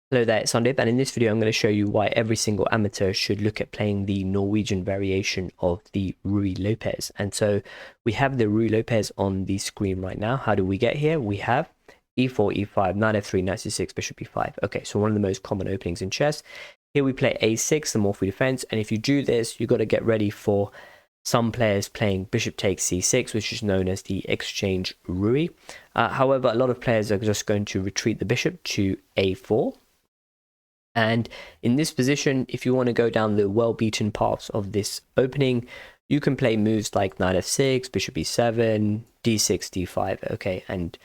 Hello there, it's Sundip, and in this video I'm going to show you why every single amateur should look at playing the Norwegian variation of the Ruy Lopez. And so we have the Ruy Lopez on the screen right now. How do we get here? We have e4, e5, Nf3 Nc6, bishop e5. Okay, so one of the most common openings in chess. Here we play a6, the Morphy defense, and if you do this, you've got to get ready for some players playing bishop takes c6, which is known as the exchange Ruy. However, a lot of players are just going to retreat the bishop to a4. And in this position, if you want to go down the well-beaten paths of this opening, you can play moves like knight f6, bishop e7, d6, d5, okay, and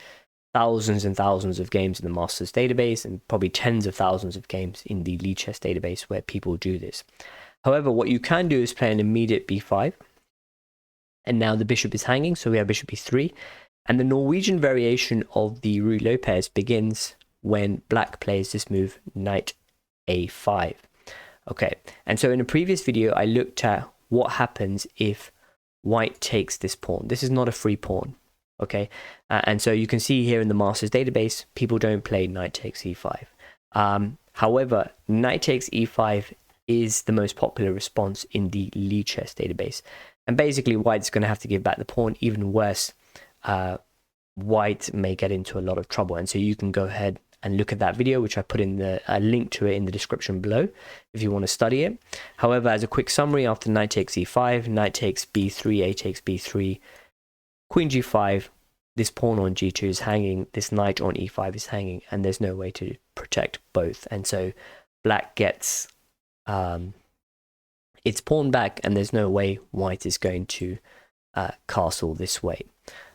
thousands of games in the Masters database, and probably tens of thousands of games in the Lichess database where people do this. However, what you can do is play an immediate b5, and now the bishop is hanging, so we have bishop e3, and the Norwegian variation of the Ruy Lopez begins when black plays this move, knight a5. Okay, and so in a previous video I looked at what happens if white takes this pawn. This is not a free pawn, okay, and so you can see here in the Masters database people don't play knight takes e5. However, knight takes e5 is the most popular response in the Lichess database, and basically white's going to have to give back the pawn. Even worse, white may get into a lot of trouble, and so you can go ahead and look at that video, which I put in the link to it in the description below if you want to study it. However, as a quick summary, after knight takes e5, knight takes b3, a takes b3, queen g5, this pawn on g2 is hanging, this knight on e5 is hanging, and there's no way to protect both. And so black gets its pawn back, and there's no way white is going to castle this way.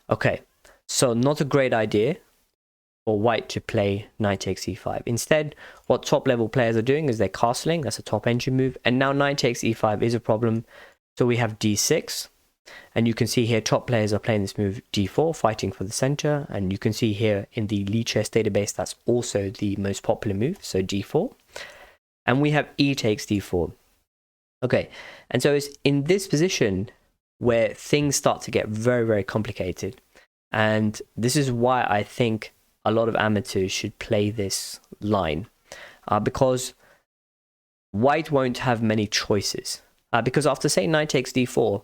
Okay, so not a great idea for white to play knight takes e5. Instead, what top level players are doing is they're castling. That's a top entry move, and now knight takes e5 is a problem. So we have d6, and you can see here top players are playing this move d4, fighting for the center, and you can see here in the Lichess database that's also the most popular move, so d4. And we have e takes d4. Okay, and so it's in this position where things start to get very complicated, and this is why I think a lot of amateurs should play this line, because white won't have many choices. Because after, say, knight takes d4,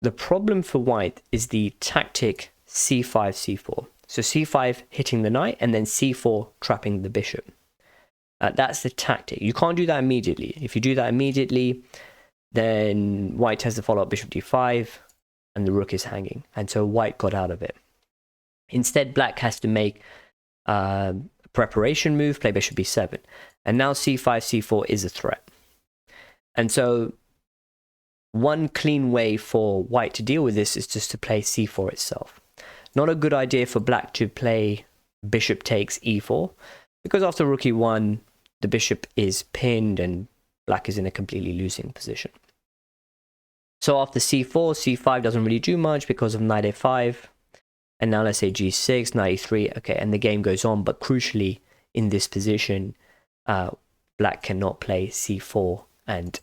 the problem for white is the tactic c5, c4. So c5 hitting the knight, and then c4 trapping the bishop. That's the tactic. You can't do that immediately. If you do that immediately, then white has to follow up bishop d5, and the rook is hanging. And so white got out of it. Instead, black has to make a preparation move, play bishop b7. And now c5, c4 is a threat. And so one clean way for white to deal with this is just to play c4 itself. Not a good idea for black to play bishop takes e4, because after rook e1, the bishop is pinned and black is in a completely losing position. So after c4, c5 doesn't really do much because of knight a5. And now let's say g6, knight e3, okay, and the game goes on. But crucially, in this position, black cannot play c4 and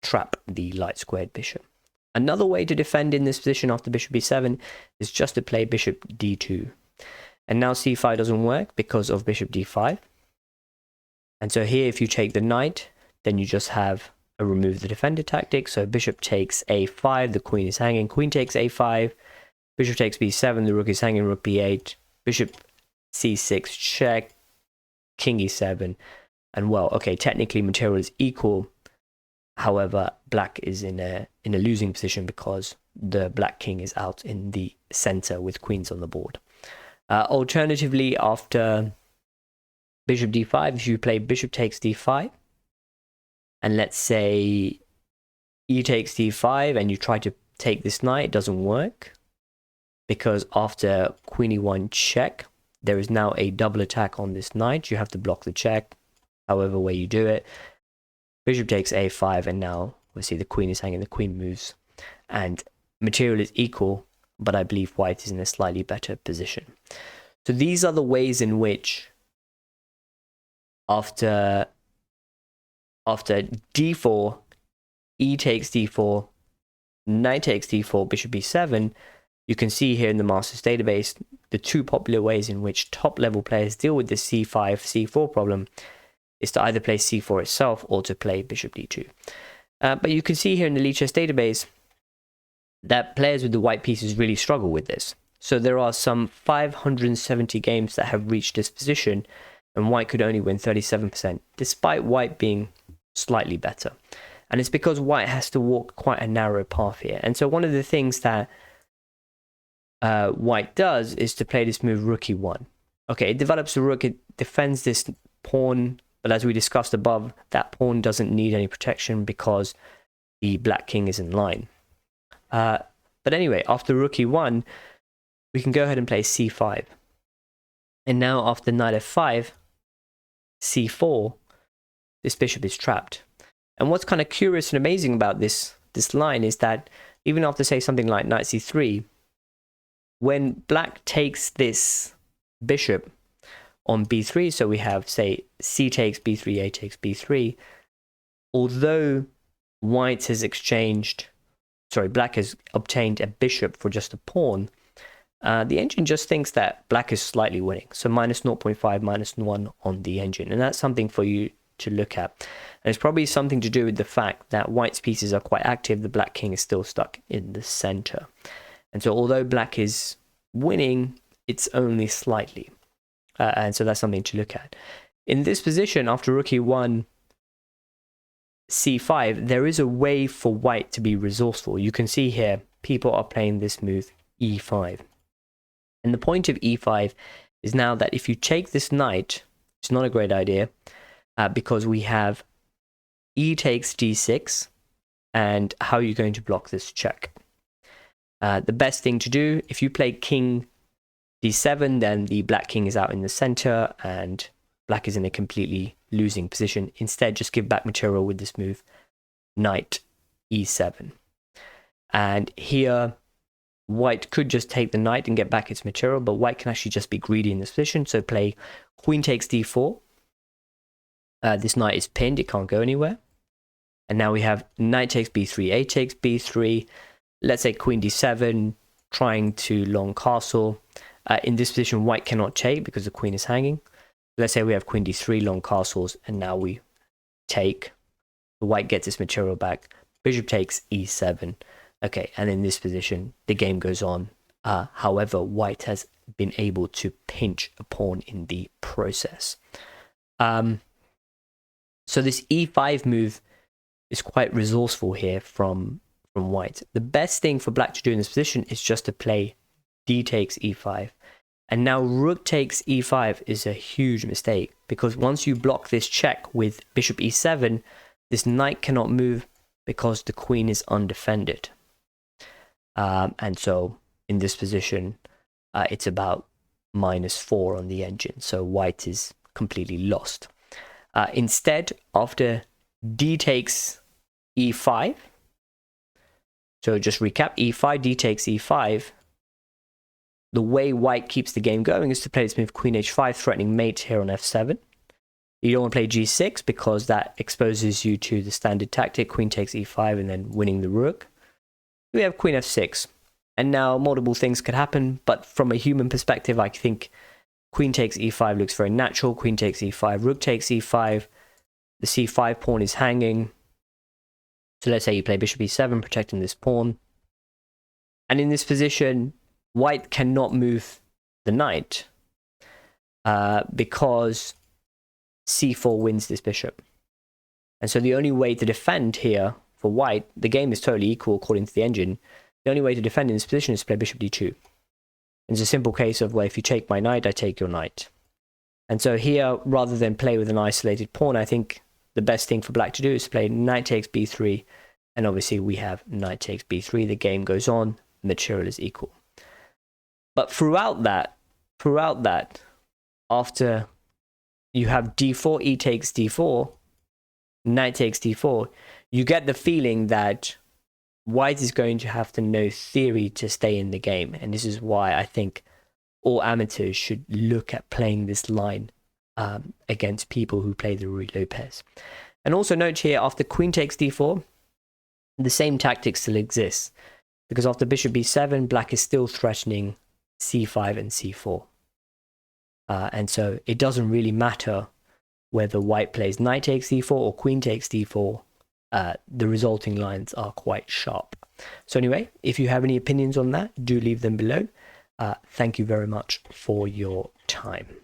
trap the light squared bishop. Another way to defend in this position after bishop b7 is just to play bishop d2. And now c5 doesn't work because of bishop d5. And so here, if you take the knight, then you just have a remove the defender tactic. So bishop takes a5, the queen is hanging, queen takes a5, bishop takes b7, the rook is hanging, rook b8, bishop c6 check, king e7, and well, okay, technically material is equal. However, black is in a losing position because the black king is out in the center with queens on the board. Alternatively, after bishop d5, if you play bishop takes d5, and let's say e takes d5, and you try to take this knight, it doesn't work. Because after queen e1 check, there is now a double attack on this knight. You have to block the check, however way you do it. Bishop takes a5, and now we see the queen is hanging, the queen moves. And material is equal, but I believe white is in a slightly better position. So these are the ways in which after d4, e takes d4, knight takes d4, bishop b7, you can see here in the Masters database the two popular ways in which top level players deal with this c5, c4 problem is to either play c4 itself or to play bishop d2. But you can see here in the Lichess database that players with the white pieces really struggle with this. So there are some 570 games that have reached this position, and white could only win 37%, despite white being slightly better. And it's because white has to walk quite a narrow path here. And so one of the things that white does is to play this move rook e1. Okay, it develops a rook, it defends this pawn, but as we discussed above, that pawn doesn't need any protection because the black king is in line. But anyway, after rook e1, we can go ahead and play c5. And now after knight f5, c4, this bishop is trapped. And what's kind of curious and amazing about this line is that even after, say, something like knight c3, when black takes this bishop on b3, so we have, say, c takes b3, a takes b3, although white has black has obtained a bishop for just a pawn, the engine just thinks that black is slightly winning. So minus 0.5, -1 on the engine. And that's something for you to look at. And it's probably something to do with the fact that white's pieces are quite active, the black king is still stuck in the center. And so although black is winning, it's only slightly. And so that's something to look at. In this position, after rook e1, c5, there is a way for white to be resourceful. You can see here, people are playing this move e5. And the point of e5 is now that if you take this knight, it's not a great idea, because we have e takes d6, and how are you going to block this check? The best thing to do, if you play king d7, then the black king is out in the center, and black is in a completely losing position. Instead, just give back material with this move, knight e7. And here, white could just take the knight and get back its material, but white can actually just be greedy in this position. So play queen takes d4. This knight is pinned, it can't go anywhere. And now we have knight takes b3, a takes b3. Let's say queen d7, trying to long castle. In this position, white cannot take because the queen is hanging. Let's say we have queen d3, long castles, and now we take. The white gets its material back. Bishop takes e7. Okay, and in this position, the game goes on. However, white has been able to pinch a pawn in the process. So this e5 move is quite resourceful here from white. The best thing for black to do in this position is just to play d takes e5. And now rook takes e5 is a huge mistake, because once you block this check with bishop e7, this knight cannot move because the queen is undefended. And so in this position, it's about -4 on the engine. So white is completely lost. Instead, after d takes e5, so just recap, e5, d takes e5, the way white keeps the game going is to play this move queen h5, threatening mate here on f7. You don't want to play g6 because that exposes you to the standard tactic, queen takes e5 and then winning the rook. We have queen f6, and now multiple things could happen, but from a human perspective, I think queen takes e5 looks very natural. Queen takes e5, rook takes e5, the c5 pawn is hanging. So let's say you play bishop e7, protecting this pawn. And in this position, white cannot move the knight because c4 wins this bishop. And so the only way to defend here for white, the game is totally equal according to the engine. The only way to defend in this position is to play bishop d2. It's a simple case of, well, if you take my knight, I take your knight. And so here, rather than play with an isolated pawn, I think the best thing for black to do is to play knight takes b3. And obviously we have knight takes b3. The game goes on, material is equal. But throughout that, after you have d4, e takes d4, knight takes d4, you get the feeling that white is going to have to know theory to stay in the game. And this is why I think all amateurs should look at playing this line against people who play the Ruy Lopez. And also note here, after queen takes d4, the same tactic still exists. Because after bishop b7, black is still threatening c5 and c4. And so it doesn't really matter whether white plays knight takes d4 or queen takes d4, the resulting lines are quite sharp. So anyway, if you have any opinions on that, do leave them below. Thank you very much for your time.